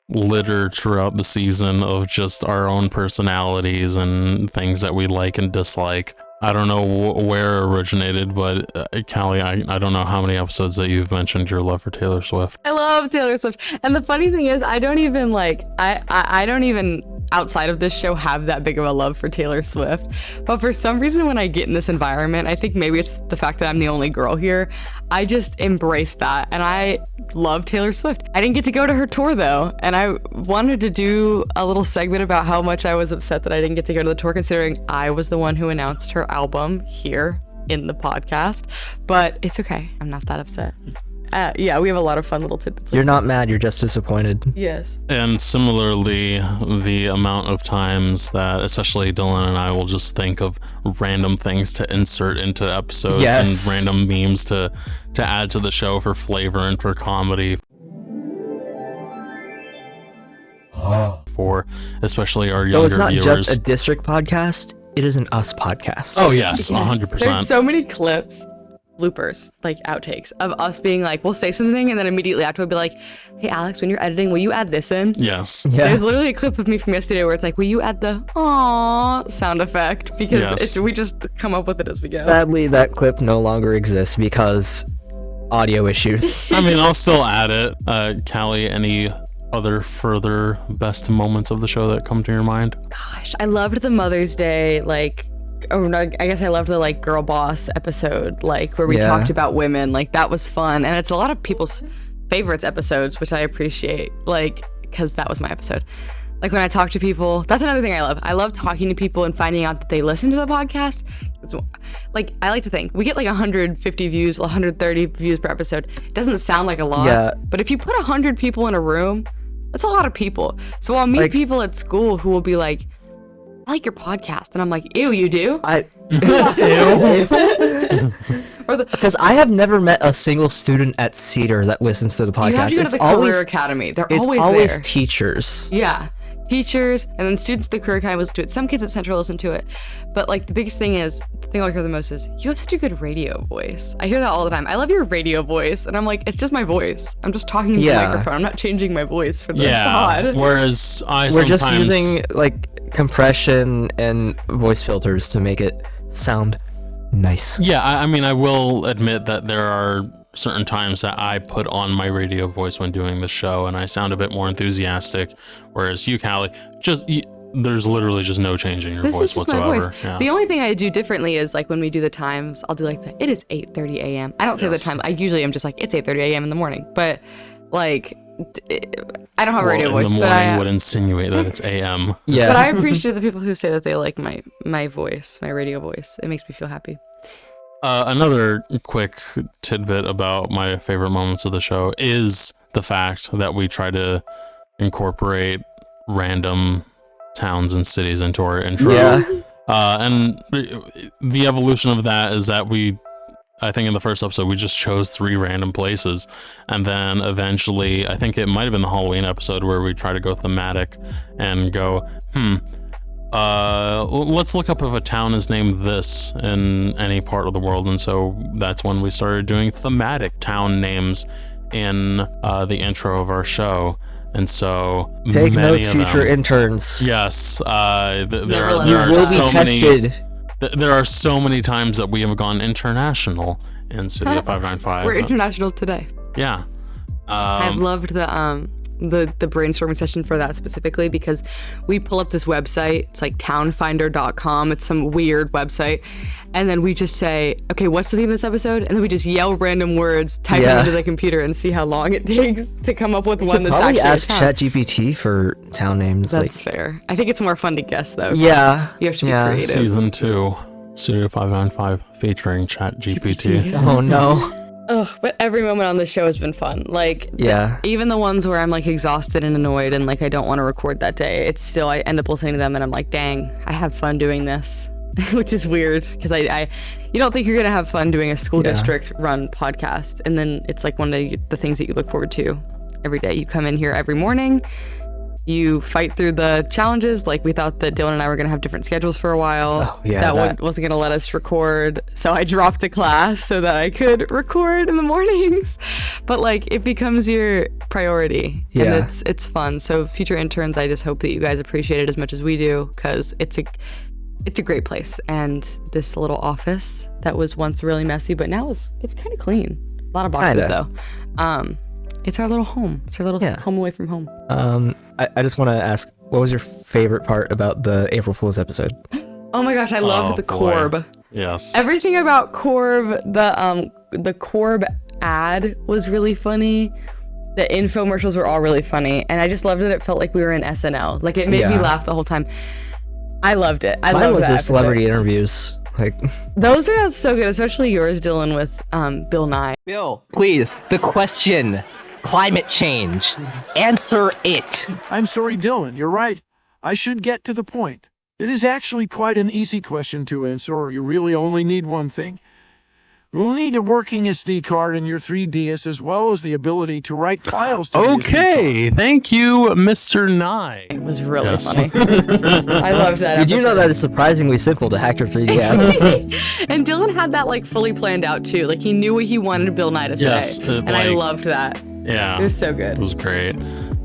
littered throughout the season of just our own personalities and things that we like and dislike. I don't know where it originated, but Kalli, I don't know how many episodes that you've mentioned your love for Taylor Swift. I love Taylor Swift. And the funny thing is, I don't even I don't even outside of this show have that big of a love for Taylor Swift. But for some reason, when I get in this environment, I think maybe it's the fact that I'm the only girl here, I just embrace that. And I love Taylor Swift. I didn't get to go to her tour though. And I wanted to do a little segment about how much I was upset that I didn't get to go to the tour, considering I was the one who announced her album here in the podcast. But it's okay. I'm not that upset. Yeah, we have a lot of fun little tidbits. You're not mad, you're just disappointed. Yes. And similarly, the amount of times that especially Dillon and I will just think of random things to insert into episodes and random memes to add to the show for flavor and for comedy. For especially our younger viewers. So it's not just a district podcast, it is an us podcast. Oh yes, 100%. There's so many clips, bloopers, like outtakes of us being like, we'll say something and then immediately after we'll be like, hey Alex, when you're editing, will you add this in? Yes. Yeah. There's literally a clip of me from yesterday where it's like, will you add the aww sound effect? Because we just come up with it as we go. Sadly, that clip no longer exists because audio issues. I mean, I'll still add it. Kalli, any other further best moments of the show that come to your mind? Gosh, I loved the Mother's Day, like, oh no, I guess I loved the like girl boss episode, like where we talked about women. Like that was fun, and it's a lot of people's favorites episodes, which I appreciate, like, because that was my episode. Like when I talk to people, that's another thing I love. I love talking to people and finding out that they listen to the podcast. It's, like, I like to think we get like 150 views, 130 views per episode. It doesn't sound like a lot, but if you put 100 people in a room, that's a lot of people. So I'll meet people at school who will be like, I like your podcast. And I'm like, ew, you do? Because I have never met a single student at Cedar that listens to the podcast. You have to go to the Career Academy. They're always there. Teachers. Yeah. Teachers, and then students at the Career Academy listen to it. Some kids at Central listen to it. But like the biggest thing is, the thing I hear the most is, you have such a good radio voice. I hear that all the time. I love your radio voice. And I'm like, it's just my voice. I'm just talking into the microphone. I'm not changing my voice for the pod. Whereas we're just using like compression and voice filters to make it sound nice. Yeah, I mean, I will admit that there are certain times that I put on my radio voice when doing the show and I sound a bit more enthusiastic, whereas you, Kalli, there's literally just no change in your voice whatsoever. My voice. Yeah. The only thing I do differently is like when we do the times, I'll do like it is 8:30 a.m. I don't say the time. I usually am just like, it's 8:30 a.m. in the morning, but like I don't have a radio voice. The morning would insinuate that it's a.m. Yeah. But I appreciate the people who say that they like my voice, my radio voice. It makes me feel happy. Another quick tidbit about my favorite moments of the show is the fact that we try to incorporate random towns and cities into our intro. Yeah. And the evolution of that is that I think in the first episode, we just chose 3 random places. And then eventually, I think it might have been the Halloween episode where we try to go thematic and go, let's look up if a town is named this in any part of the world. And so that's when we started doing thematic town names in the intro of our show. And so take many notes, of future them, interns. Yes, there are so many times that we have gone international in City of 595. We're international today. Yeah. I've loved the brainstorming session for that specifically because we pull up this website. It's like townfinder.com. It's some weird website. And then we just say, okay, what's the theme of this episode? And then we just yell random words, type it into the computer, and see how long it takes to come up with one that's actually ask ChatGPT for town names. That's fair. I think it's more fun to guess, though. Yeah. You have to be creative. Season 2, Studio 595, featuring ChatGPT. Oh, no. Ugh, but every moment on this show has been fun. Like, even the ones where I'm like exhausted and annoyed and like I don't want to record that day, it's still, I end up listening to them and I'm like, dang, I have fun doing this. Which is weird because you don't think you're gonna have fun doing a school district run podcast, and then it's like one of the things that you look forward to every day. You come in here every morning, you fight through the challenges. Like we thought that Dillon and I were gonna have different schedules for a while. That wasn't gonna let us record, so I dropped a class so that I could record in the mornings. But like it becomes your priority, and it's fun. So future interns, I just hope that you guys appreciate it as much as we do, because it's a great place. And this little office that was once really messy, but now it's kind of clean. A lot of boxes though. it's our little home. It's our little home away from home. I just want to ask, what was your favorite part about the April Fool's episode? Oh my gosh, I loved the Corb. Yes. Everything about Corb, the Corb ad was really funny. The infomercials were all really funny, and I just loved that it felt like we were in SNL. Like, it made me laugh the whole time. I loved it. Mine was the celebrity interviews. Like, those are so good, especially yours, Dillon, with Bill Nye. Bill, please, the question. Climate change. Answer it. I'm sorry, Dillon, you're right. I should get to the point. It is actually quite an easy question to answer. You really only need one thing. You'll need a working SD card in your 3DS, as well as the ability to write files to Okay, thank you, Mr. Nye. It was really funny. I loved that Did you know that it's surprisingly simple to hack your 3DS? And Dillon had that like fully planned out too. Like, he knew what he wanted Bill Nye to say. And I loved that. Yeah. It was so good. It was great.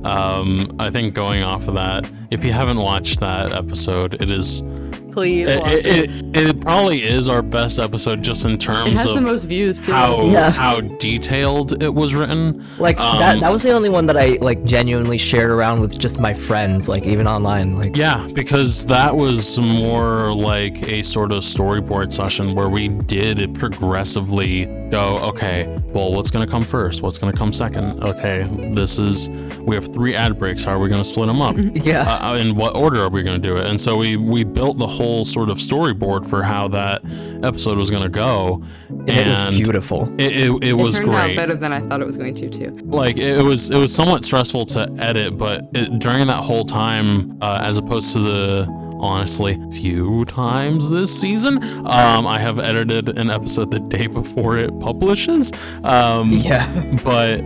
I think going off of that, if you haven't watched that episode, it is... Please watch it. It probably is our best episode, just in terms It has of the most views too. how detailed it was written. Like, that was the only one that I like genuinely shared around with just my friends, like even online. Like, Yeah, because that was more like a sort of storyboard session where we did progressively go, okay, well, what's going to come first? What's going to come second? Okay, we have 3 ad breaks. How are we going to split them up? Yeah. In what order are we going to do it? And so we built the whole sort of storyboard for how that episode was going to go. And it was beautiful. It was turned great. out better than I thought it was going to too. Like, it was somewhat stressful to edit, but during that whole time, as opposed to the honestly few times this season, I have edited an episode the day before it publishes. But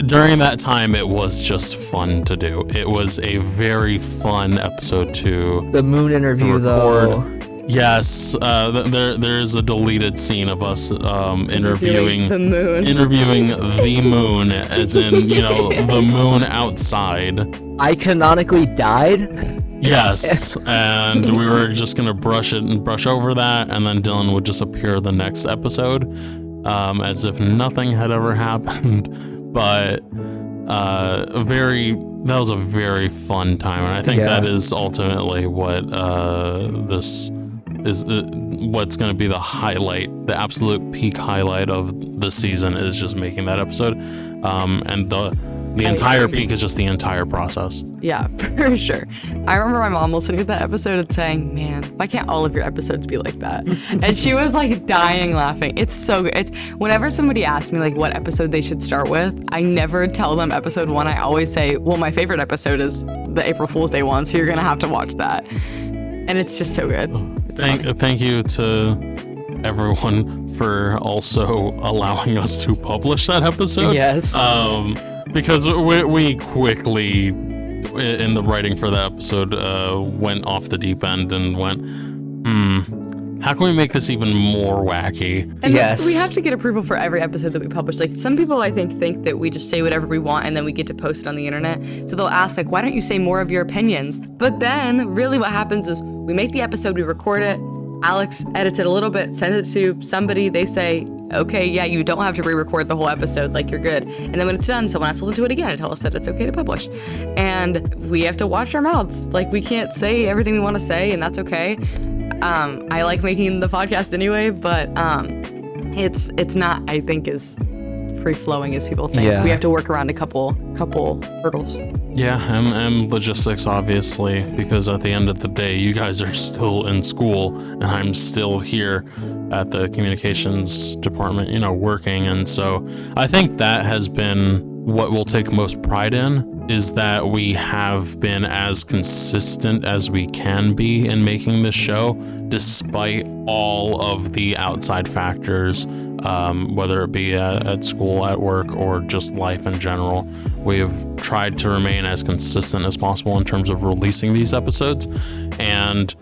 during that time, it was just fun to do. It was a very fun episode to The moon interview, record. though. Yes, there's a deleted scene of us interviewing the moon. interviewing the moon, as in, the moon outside. I canonically died. Yes, and we were just gonna brush over that, and then Dillon would just appear the next episode, as if nothing had ever happened. But that was a very fun time, and I think that is ultimately what this is. What's going to be the highlight, the absolute peak highlight of the season, is just making that episode, and the entire peak is just the entire process. Yeah, for sure. I remember my mom listening to that episode and saying, man, why can't all of your episodes be like that? And she was like dying laughing. It's so good. It's whenever somebody asks me like what episode they should start with, I never tell them episode 1. I always say, well, my favorite episode is the April Fool's Day one, so you're going to have to watch that. And it's just so good. Thank you to everyone for also allowing us to publish that episode. Yes. Because we quickly, in the writing for that episode, went off the deep end and went, how can we make this even more wacky? And we have to get approval for every episode that we publish. Like, some people, I think that we just say whatever we want and then we get to post it on the internet. So they'll ask, like, why don't you say more of your opinions? But then really what happens is we make the episode, we record it, Alex edits it a little bit, sends it to somebody, they say, okay, yeah, you don't have to re-record the whole episode, like, you're good. And then when it's done, someone has to listen to it again and tell us that it's okay to publish. And we have to watch our mouths. Like, we can't say everything we want to say, and that's okay. I like making the podcast anyway, but it's not, I think, as free-flowing as people think. Yeah. We have to work around a couple hurdles. Yeah, and logistics, obviously, because at the end of the day, you guys are still in school, and I'm still here at the communications department, working. And so I think that has been what we'll take most pride in, is that we have been as consistent as we can be in making this show, despite all of the outside factors, whether it be at school, at work, or just life in general. We have tried to remain as consistent as possible in terms of releasing these episodes. And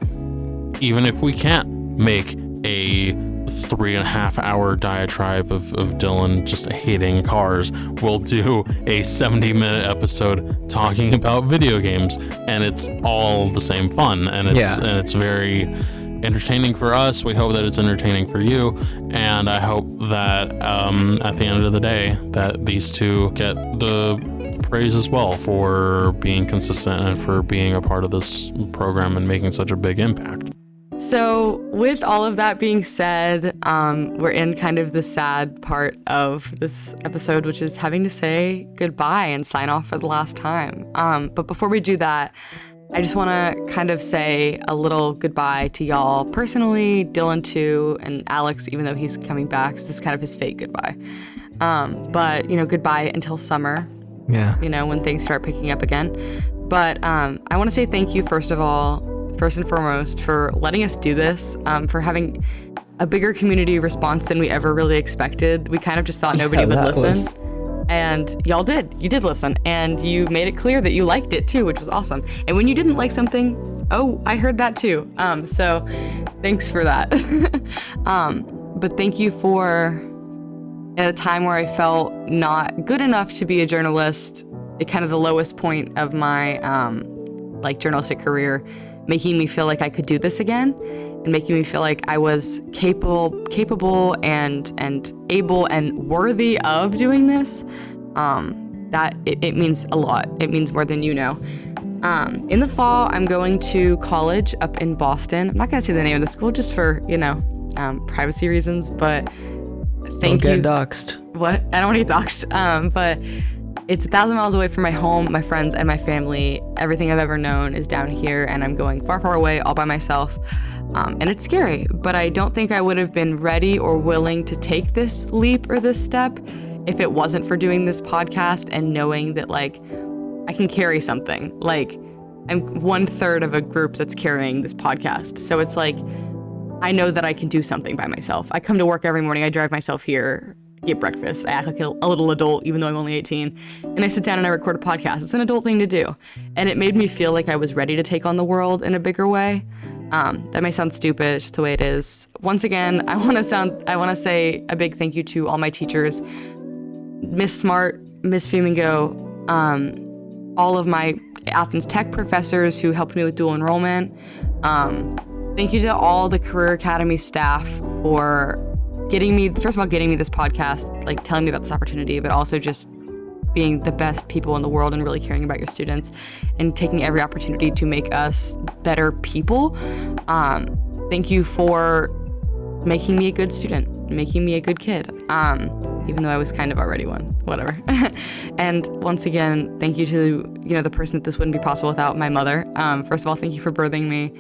even if we can't make a 3.5-hour diatribe of Dillon just hating cars, we'll do a 70-minute episode talking about video games, and it's all the same fun, and it's very entertaining for us. We hope that it's entertaining for you. And I hope that at the end of the day, that these two get the praise as well for being consistent and for being a part of this program and making such a big impact. So with all of that being said, we're in kind of the sad part of this episode, which is having to say goodbye and sign off for the last time. But before we do that, I just want to kind of say a little goodbye to y'all personally, Dillon too, and Alex, even though he's coming back. So this is kind of his fake goodbye. But, goodbye until summer. Yeah. When things start picking up again. But I want to say thank you, first and foremost, for letting us do this, for having a bigger community response than we ever really expected. We kind of just thought nobody would listen. And y'all did. You did listen. And you made it clear that you liked it too, which was awesome. And when you didn't like something, I heard that too. So thanks for that. But thank you for, at a time where I felt not good enough to be a journalist, at kind of the lowest point of my journalistic career, making me feel like I could do this again, and making me feel like I was capable and able and worthy of doing this. That it means a lot. It means more than you know. In the fall, I'm going to college up in Boston. I'm not gonna say the name of the school just for privacy reasons, but thank you. Don't get doxxed. What? I don't want to get doxxed. But it's 1,000 miles away from my home, my friends, and my family. Everything I've ever known is down here, and I'm going far, far away all by myself. And it's scary, but I don't think I would have been ready or willing to take this leap or this step if it wasn't for doing this podcast and knowing that, I can carry something. I'm 1/3 of a group that's carrying this podcast. So it's I know that I can do something by myself. I come to work every morning. I drive myself here, get breakfast. I act like a little adult, even though I'm only 18. And I sit down and I record a podcast. It's an adult thing to do. And it made me feel like I was ready to take on the world in a bigger way. That may sound stupid, it's just the way it is. Once again, I want to say a big thank you to all my teachers, Miss Smart, Miss Fumingo, all of my Athens Tech professors who helped me with dual enrollment. Thank you to all the Career Academy staff for getting me this podcast, telling me about this opportunity, but also just being the best people in the world and really caring about your students and taking every opportunity to make us better people. Thank you for making me a good student, making me a good kid, even though I was kind of already one, whatever. And once again, thank you to the person that this wouldn't be possible without, my mother. First of all, thank you for birthing me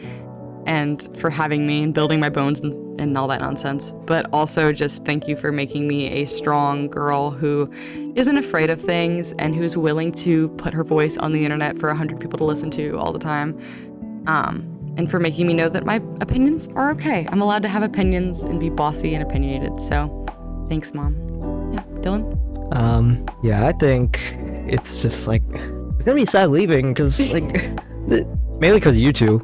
and for having me and building my bones and all that nonsense. But also just thank you for making me a strong girl who isn't afraid of things and who's willing to put her voice on the internet for 100 people to listen to all the time. And for making me know that my opinions are okay. I'm allowed to have opinions and be bossy and opinionated. So thanks, Mom. Yeah, Dillon? Yeah, I think it's just it's gonna be sad leaving because mainly because you two,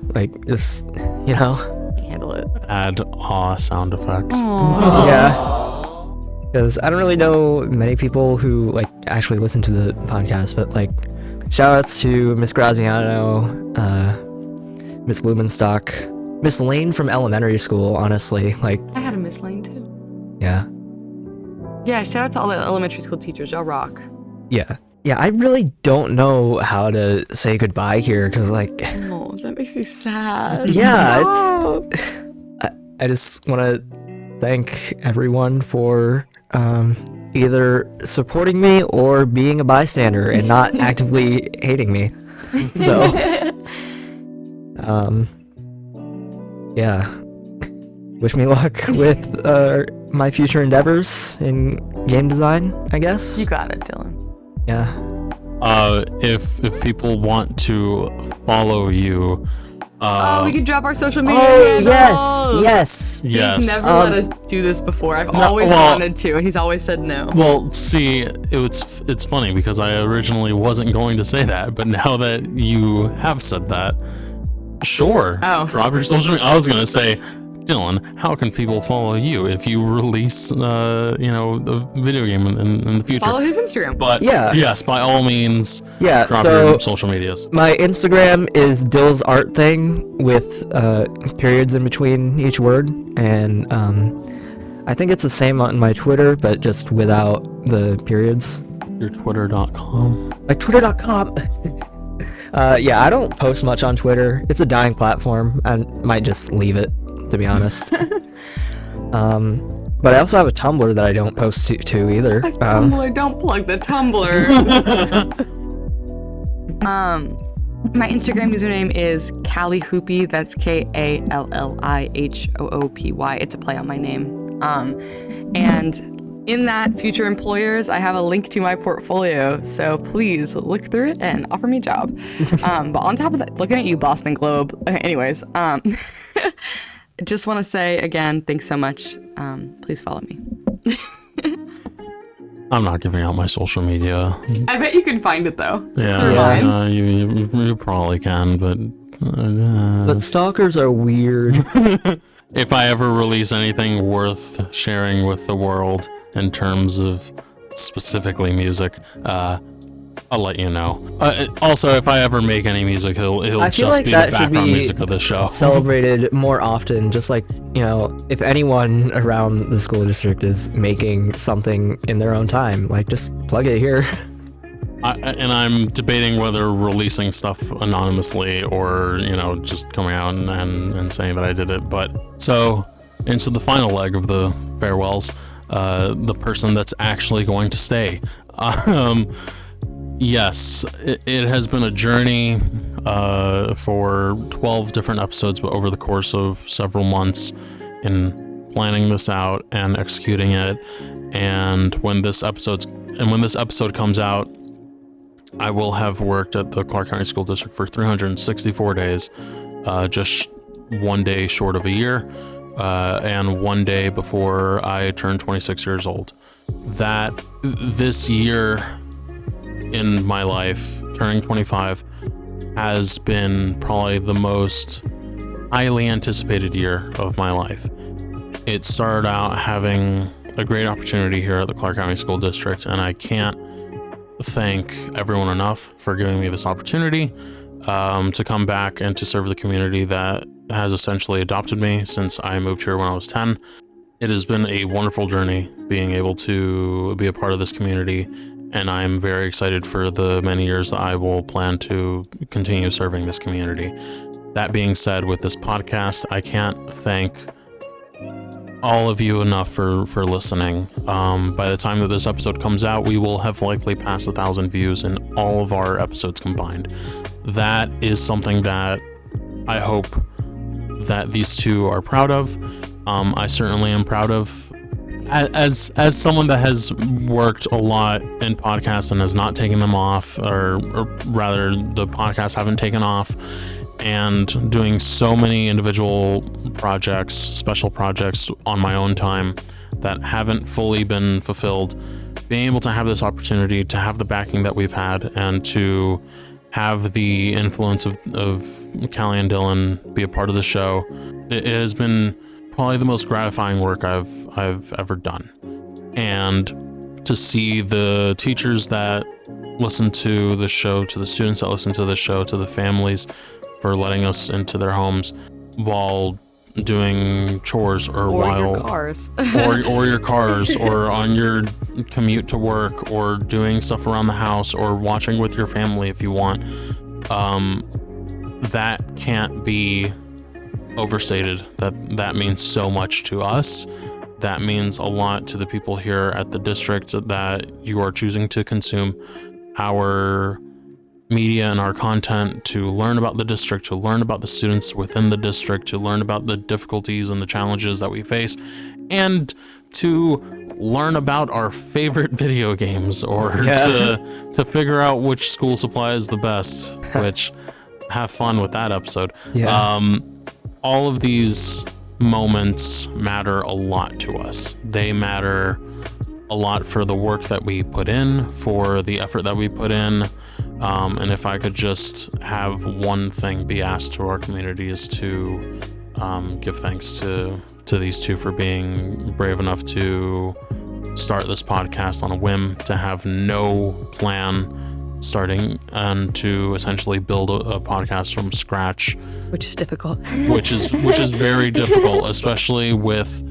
Handle it. Add awe sound effects. Aww. Yeah. Because I don't really know many people who actually listen to the podcast, but shout outs to Miss Graziano, Miss Blumenstock, Miss Lane from elementary school, honestly. I had a Miss Lane too. Yeah. Yeah, shout out to all the elementary school teachers. Y'all rock. Yeah. Yeah, I really don't know how to say goodbye here because Oh, that makes me sad. yeah, No. I just want to thank everyone for either supporting me or being a bystander and not actively hating me. So, yeah. Wish me luck with my future endeavors in game design, I guess. You got it, Dillon. Yeah. If people want to follow you, we could drop our social media. Oh, handles. yes. He's yes. never let us do this before. I've always wanted to, and he's always said no. Well, see, it's funny because I originally wasn't going to say that, but now that you have said that, sure. Oh. Drop your social media. I was gonna say, Dillon, how can people follow you if you release, the video game in the future? Follow his Instagram. But Yeah. yes, by all means, Yeah, drop so your social medias. my Instagram is Dill's Art Thing with periods in between each word, and I think it's the same on my Twitter, but just without the periods. Your Twitter.com. My Twitter.com. Yeah, I don't post much on Twitter. It's a dying platform. I might just leave it, to be honest. But I also have a Tumblr that I don't post to either. Tumblr, don't plug the Tumblr. My Instagram username is Kalli Hoopy. That's KALLIHOOPY. It's a play on my name. And in that, future employers, I have a link to my portfolio, so please look through it and offer me a job. But on top of that, looking at you, Boston Globe. Anyways, just want to say again, thanks so much. Please follow me. I'm not giving out my social media. I bet you can find it though. Yeah, you probably can, but But stalkers are weird. if I ever release anything worth sharing with the world in terms of specifically music, I'll let you know. Also, if I ever make any music, he'll I feel just like be that the should background be music of the show. Celebrated more often, just like, if anyone around the school district is making something in their own time, like, just plug it here. And I'm debating whether releasing stuff anonymously or, just coming out and saying that I did it. But so into the final leg of the farewells, the person that's actually going to stay. Yes, it has been a journey for 12 different episodes, but over the course of several months in planning this out and executing it. And when this episode comes out, I will have worked at the Clarke County School District for 364 days, just one day short of a year, and one day before I turned 26 years old. That this year in my life, turning 25, has been probably the most highly anticipated year of my life. It started out having a great opportunity here at the Clarke County School District, and I can't thank everyone enough for giving me this opportunity to come back and to serve the community that has essentially adopted me since I moved here when I was 10. It has been a wonderful journey being able to be a part of this community, and I'm very excited for the many years that I will plan to continue serving this community. That being said, with this podcast, I can't thank all of you enough for listening. By the time that this episode comes out, we will have likely passed 1,000 views in all of our episodes combined. That is something that I hope that these two are proud of. I certainly am proud of. As someone that has worked a lot in podcasts and has not taken them off, or rather the podcasts haven't taken off, and doing so many individual projects, special projects on my own time that haven't fully been fulfilled, being able to have this opportunity, to have the backing that we've had, and to have the influence of Kalli and Dillon be a part of the show, it has been probably the most gratifying work I've ever done. And to see the teachers that listen to the show, to the students that listen to the show, to the families for letting us into their homes while doing chores or while your cars. or your cars or on your commute to work or doing stuff around the house or watching with your family if you want. That can't be overstated. That means so much to us. That means a lot to the people here at the district that you are choosing to consume our media and our content, to learn about the district, to learn about the students within the district, to learn about the difficulties and the challenges that we face, and to learn about our favorite video games, or to figure out which school supply is the best, which have fun with that episode. All of these moments matter a lot to us. They matter a lot for the work that we put in, for the effort that we put in. And if I could just have one thing be asked to our community, is to give thanks to these two for being brave enough to start this podcast on a whim, to have no plan starting, and to essentially build a podcast from scratch, Which is difficult. which is very difficult, especially with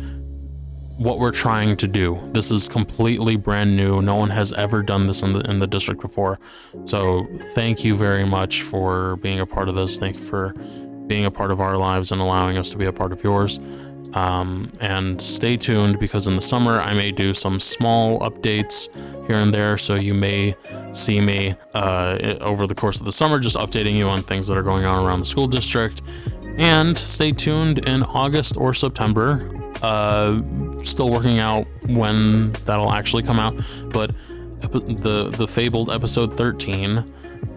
what we're trying to do. This is completely brand new. No one has ever done this in the district before. So thank you very much for being a part of this. Thank you for being a part of our lives and allowing us to be a part of yours. And stay tuned, because in the summer I may do some small updates here and there, so you may see me over the course of the summer just updating you on things that are going on around the school district. And stay tuned in August or September. Still working out when that'll actually come out, but the fabled episode 13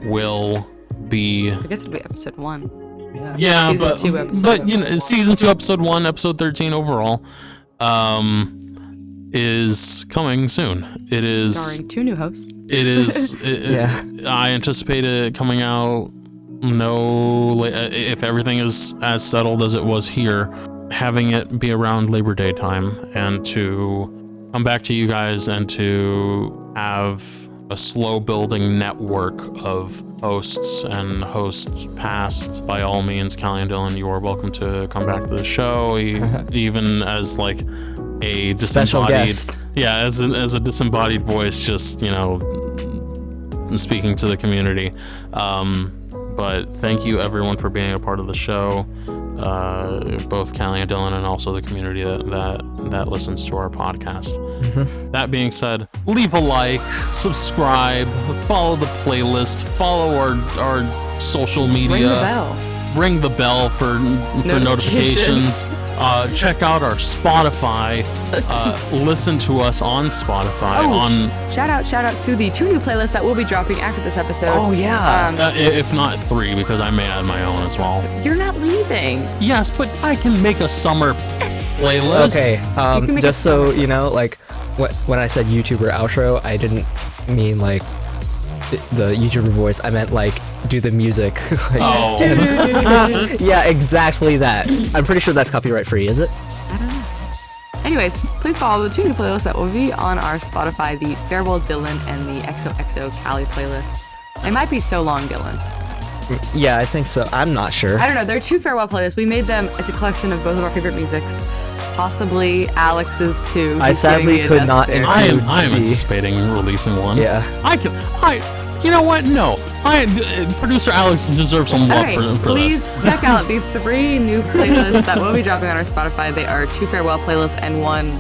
will be, I guess it'll be episode 1. yeah, Season 2, episode but you know, season 2, episode 1, episode 13 overall, is coming soon. It is Starring 2 new hosts. It is. Yeah. I anticipate it coming out if everything is as settled as it was here, having it be around Labor Day time, and to come back to you guys and to have a slow building network of hosts and hosts past. By all means, Kalli and Dillon, you are welcome to come back to the show, even as like a Special disembodied, guest. yeah, as a disembodied voice, just, you know, speaking to the community. But thank you everyone for being a part of the show, both Kalli and Dillon, and also the community that listens to our podcast. That being said, leave a like, subscribe, follow the playlist, follow our social media. Ring the bell for notifications. Check out our Spotify. Listen to us on Spotify. Shout out to the 2 new playlists that will be dropping after this episode. Oh, yeah. If not 3, because I may add my own as well. You're not leaving. Yes, but I can make a summer playlist. Okay, just so you know, like, when I said YouTuber outro, I didn't mean like the YouTuber voice. I meant like do the music. Like, Oh. yeah, exactly that. I'm pretty sure that's copyright free, is it? I don't know. Anyways, please follow the 2 new playlists that will be on our Spotify, the Farewell Dillon and the XOXO Kalli playlists. It might be So Long Dillon. Yeah, I think so. I'm not sure. I don't know. They're 2 farewell playlists. We made them as a collection of both of our favorite musics. Possibly Alex's too. I He's sadly giving me a could death not stare. I am The- anticipating releasing one. Yeah. You know what? No. Producer Alex deserves some love Okay, for please this. check out these 3 new playlists that will be dropping on our Spotify. They are 2 farewell playlists and 1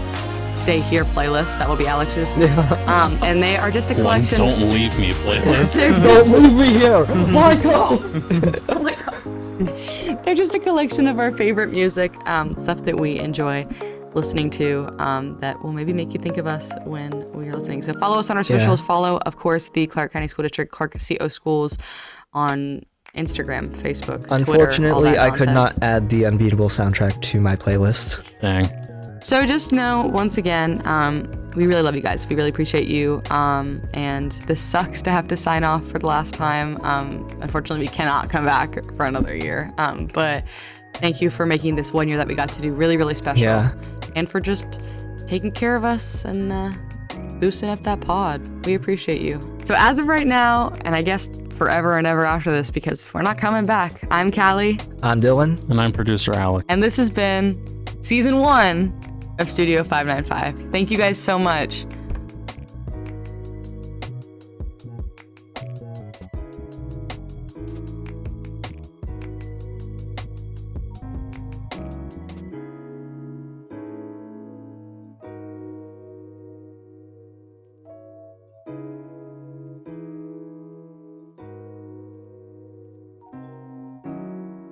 Stay Here playlist. That will be Alex's. And they are just a One collection. Don't Leave Me playlist. They're just- leave me here, Michael. Oh my god. They're just a collection of our favorite music, stuff that we enjoy listening to, that will maybe make you think of us when we are listening. So follow us on our socials. Follow, of course, the Clarke County School District, Clarke CO Schools on Instagram, Facebook, Unfortunately, Twitter, all I that could nonsense. not add the Unbeatable soundtrack to my playlist. Dang. So just know, once again, we really love you guys. We really appreciate you. And this sucks to have to sign off for the last time. Unfortunately, we cannot come back for another year. But thank you for making this 1 year that we got to do really, really special. Yeah. And for just taking care of us and boosting up that pod. We appreciate you. So as of right now, and I guess forever and ever after this, because we're not coming back, I'm Kalli. I'm Dillon. And I'm producer Alex. And this has been season 1 of Studio 595. Thank you guys so much.